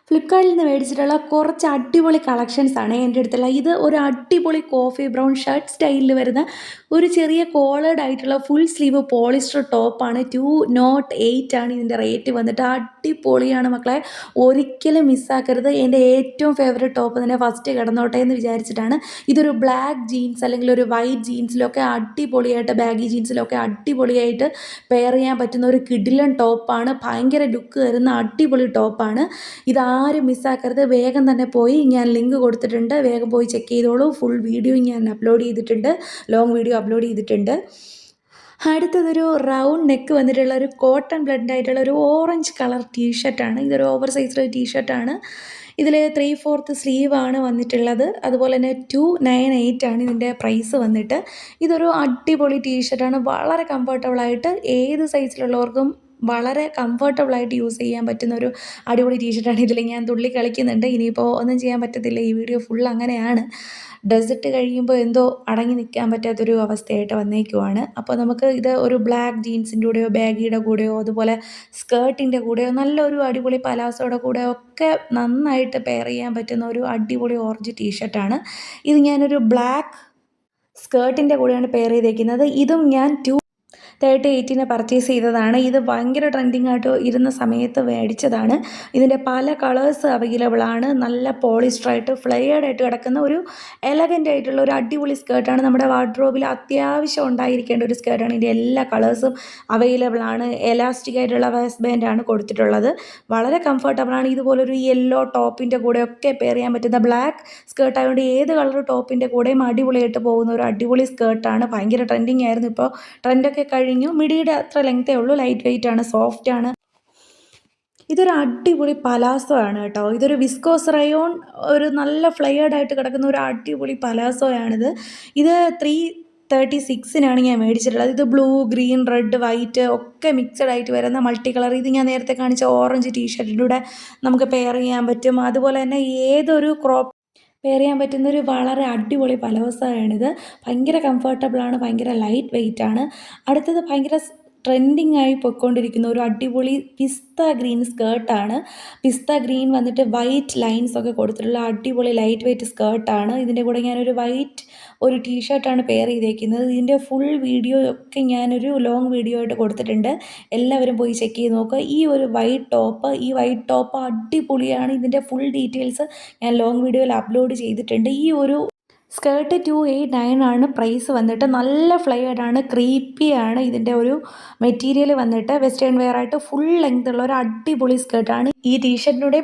ഫ്ലിപ്കാർട്ടിൽ നിന്ന് മേടിച്ചിട്ടുള്ള കുറച്ച് അടിപൊളി കളക്ഷൻസാണ് എൻ്റെ അടുത്തുള്ള. ഇത് ഒരു അടിപൊളി കോഫി ബ്രൗൺ ഷർട്ട് സ്റ്റൈലിൽ വരുന്ന ഒരു ചെറിയ കോളേർഡ് ആയിട്ടുള്ള ഫുൾ സ്ലീവ് പോളിസ്റ്റർ ടോപ്പാണ്. 208 ആണ് ഇതിൻ്റെ റേറ്റ് വന്നിട്ട്. അടിപൊളിയാണ് മക്കളെ, ഒരിക്കലും മിസ്സാക്കരുത്. എൻ്റെ ഏറ്റവും ഫേവറേറ്റ് ടോപ്പ് തന്നെ ഫസ്റ്റ് കിടന്നോട്ടെ എന്ന് വിചാരിച്ചിട്ടാണ്. ഇതൊരു ബ്ലാക്ക് ജീൻസ് അല്ലെങ്കിൽ ഒരു വൈറ്റ് ജീൻസിലൊക്കെ അടിപൊളിയായിട്ട്, ബാഗി ജീൻസിലൊക്കെ അടിപൊളിയായിട്ട് പെയർ ചെയ്യാൻ പറ്റുന്ന ഒരു കിഡിലൻ ടോപ്പാണ്. ഭയങ്കര ലുക്ക് തരുന്ന അടിപൊളി ടോപ്പാണ്. ഇതാരും മിസ്സാക്കരുത്. വേഗം തന്നെ പോയി, ഞാൻ ലിങ്ക് കൊടുത്തിട്ടുണ്ട്, വേഗം പോയി ചെക്ക് ചെയ്തോളൂ. ഫുൾ വീഡിയോ ഞാൻ അപ്ലോഡ് ചെയ്തിട്ടുണ്ട്, ലോങ് വീഡിയോ അപ്ലോഡ് ചെയ്തിട്ടുണ്ട്. അടുത്തതൊരു റൗണ്ട് നെക്ക് വന്നിട്ടുള്ള ഒരു കോട്ടൺ ബ്ലെൻഡ് ആയിട്ടുള്ള ഒരു ഓറഞ്ച് കളർ ടീഷർട്ടാണ്. ഇതൊരു ഓവർ സൈസ്ഡ് ടീഷർട്ടാണ്. ഇതിൽ 3/4 സ്ലീവാണ് വന്നിട്ടുള്ളത്. അതുപോലെ തന്നെ 298 ആണ് ഇതിൻ്റെ പ്രൈസ് വന്നിട്ട്. ഇതൊരു അടിപൊളി ടീഷർട്ടാണ്. വളരെ കംഫർട്ടബിളായിട്ട് ഏത് സൈസിലുള്ളവർക്കും വളരെ കംഫർട്ടബിളായിട്ട് യൂസ് ചെയ്യാൻ പറ്റുന്ന ഒരു അടിപൊളി ടീഷർട്ടാണ്. ഇതിൽ ഞാൻ തുള്ളി കളിക്കുന്നുണ്ട്, ഇനിയിപ്പോൾ ഒന്നും ചെയ്യാൻ പറ്റത്തില്ല. ഈ വീഡിയോ ഫുൾ അങ്ങനെയാണ്. ഡ്രസ്സിട്ട് കഴിയുമ്പോൾ എന്തോ അടങ്ങി നിൽക്കാൻ പറ്റാത്തൊരു അവസ്ഥയായിട്ട് വന്നേക്കുവാണ്. അപ്പോൾ നമുക്ക് ഇത് ഒരു ബ്ലാക്ക് ജീൻസിൻ്റെ കൂടെയോ ബാഗിയുടെ കൂടെയോ അതുപോലെ സ്കേർട്ടിൻ്റെ കൂടെയോ നല്ലൊരു അടിപൊളി പലാസോയുടെ കൂടെയോ ഒക്കെ നന്നായിട്ട് പെയർ ചെയ്യാൻ പറ്റുന്ന ഒരു അടിപൊളി ഓറഞ്ച് ടീഷർട്ടാണ്. ഇത് ഞാനൊരു ബ്ലാക്ക് സ്കേർട്ടിൻ്റെ കൂടെയാണ് പെയർ ചെയ്തേക്കുന്നത്. ഇതും ഞാൻ 238 പർച്ചേസ് ചെയ്തതാണ്. ഇത് ഭയങ്കര ട്രെൻഡിങ് ആയിട്ട് ഇരുന്ന സമയത്ത് മേടിച്ചതാണ്. ഇതിൻ്റെ പല കളേഴ്സ് അവൈലബിൾ ആണ്. നല്ല പോളിസ്റ്ററായിട്ട് ഫ്ലെയർഡ് ആയിട്ട് കിടക്കുന്ന ഒരു എലഗൻ്റ് ആയിട്ടുള്ള ഒരു അടിപൊളി സ്കേർട്ടാണ്. നമ്മുടെ വാർഡ്രോബിൽ അത്യാവശ്യം ഉണ്ടായിരിക്കേണ്ട ഒരു സ്കേർട്ടാണ്. ഇതിൻ്റെ എല്ലാ കളേഴ്സും അവൈലബിൾ ആണ്. എലാസ്റ്റിക് ആയിട്ടുള്ള വേസ്റ്റ് ബാൻഡാണ് കൊടുത്തിട്ടുള്ളത്. വളരെ കംഫർട്ടബിളാണ്. ഇതുപോലൊരു യെല്ലോ ടോപ്പിൻ്റെ കൂടെയൊക്കെ പെയർ ചെയ്യാൻ പറ്റുന്ന ബ്ലാക്ക് സ്കേർട്ട് ആയതുകൊണ്ട് ഏത് കളർ ടോപ്പിൻ്റെ കൂടെയും അടിപൊളിയായിട്ട് പോകുന്ന ഒരു അടിപൊളി സ്കേർട്ടാണ്. ഭയങ്കര ട്രെൻഡിങ് ആയിരുന്നു. ഇപ്പോൾ ട്രെൻഡൊക്കെ കഴിഞ്ഞു. മിഡിയുടെ അത്ര ലെങ്തേ ഉള്ളൂ. ലൈറ്റ് വെയിറ്റ് ആണ്, സോഫ്റ്റ് ആണ്. ഇതൊരു അടിപൊളി പലാസോ ആണ് കേട്ടോ. ഇതൊരു വിസ്കോസ് റയോൺ, ഒരു നല്ല ഫ്ലെയർഡ് ആയിട്ട് കിടക്കുന്ന ഒരു അടിപൊളി പലാസോയാണിത്. ഇത് 336 ഞാൻ മേടിച്ചിട്ടുള്ളത്. ഇത് ബ്ലൂ, ഗ്രീൻ, റെഡ്, വൈറ്റ് ഒക്കെ മിക്സഡ് ആയിട്ട് വരുന്ന മൾട്ടി കളർ. ഇത് ഞാൻ നേരത്തെ കാണിച്ച ഓറഞ്ച് ടീഷർട്ടിൻ്റെ കൂടെ നമുക്ക് പെയർ ചെയ്യാൻ പറ്റും. അതുപോലെ തന്നെ ഏതൊരു ക്രോപ്പ് പെയർ ചെയ്യാൻ പറ്റുന്നൊരു വളരെ അടിപൊളി പലോസയാണിത്. ഭയങ്കര കംഫർട്ടബിളാണ്, ഭയങ്കര ലൈറ്റ് വെയ്റ്റ് ആണ്. അടുത്തത് ഭയങ്കര ട്രെൻഡിങ് ആയി പൊയ്ക്കൊണ്ടിരിക്കുന്ന ഒരു അടിപൊളി പിസ്ത ഗ്രീൻ സ്കേർട്ടാണ്. പിസ്ത ഗ്രീൻ വന്നിട്ട് വൈറ്റ് ലൈൻസ് ഒക്കെ കൊടുത്തിട്ടുള്ള അടിപൊളി ലൈറ്റ് വെയ്റ്റ് സ്കേർട്ടാണ്. ഇതിൻ്റെ കൂടെ ഞാനൊരു വൈറ്റ് ഒരു ടീഷർട്ടാണ് പെയർ ചെയ്തേക്കുന്നത്. ഇതിൻ്റെ ഫുൾ വീഡിയോ ഒക്കെ ഞാനൊരു ലോങ് വീഡിയോ ആയിട്ട് കൊടുത്തിട്ടുണ്ട്, എല്ലാവരും പോയി ചെക്ക് ചെയ്ത് നോക്കുക. ഈ വൈറ്റ് ടോപ്പ് അടിപൊളിയാണ്. ഇതിൻ്റെ ഫുൾ ഡീറ്റെയിൽസ് ഞാൻ ലോങ് വീഡിയോയിൽ അപ്ലോഡ് ചെയ്തിട്ടുണ്ട്. ഈ ഒരു സ്കേർട്ട് 289 ആണ് പ്രൈസ് വന്നിട്ട്. നല്ല ഫ്ലെയർഡാണ്, ക്രീപ്പിയാണ് ഇതിൻ്റെ ഒരു മെറ്റീരിയൽ വന്നിട്ട്. വെസ്റ്റേൺ വെയർ ആയിട്ട് ഫുൾ ലെങ്ത് ഉള്ള ഒരു അടിപൊളി സ്കേർട്ടാണ്. ഈ ടീഷർട്ടിലൂടെ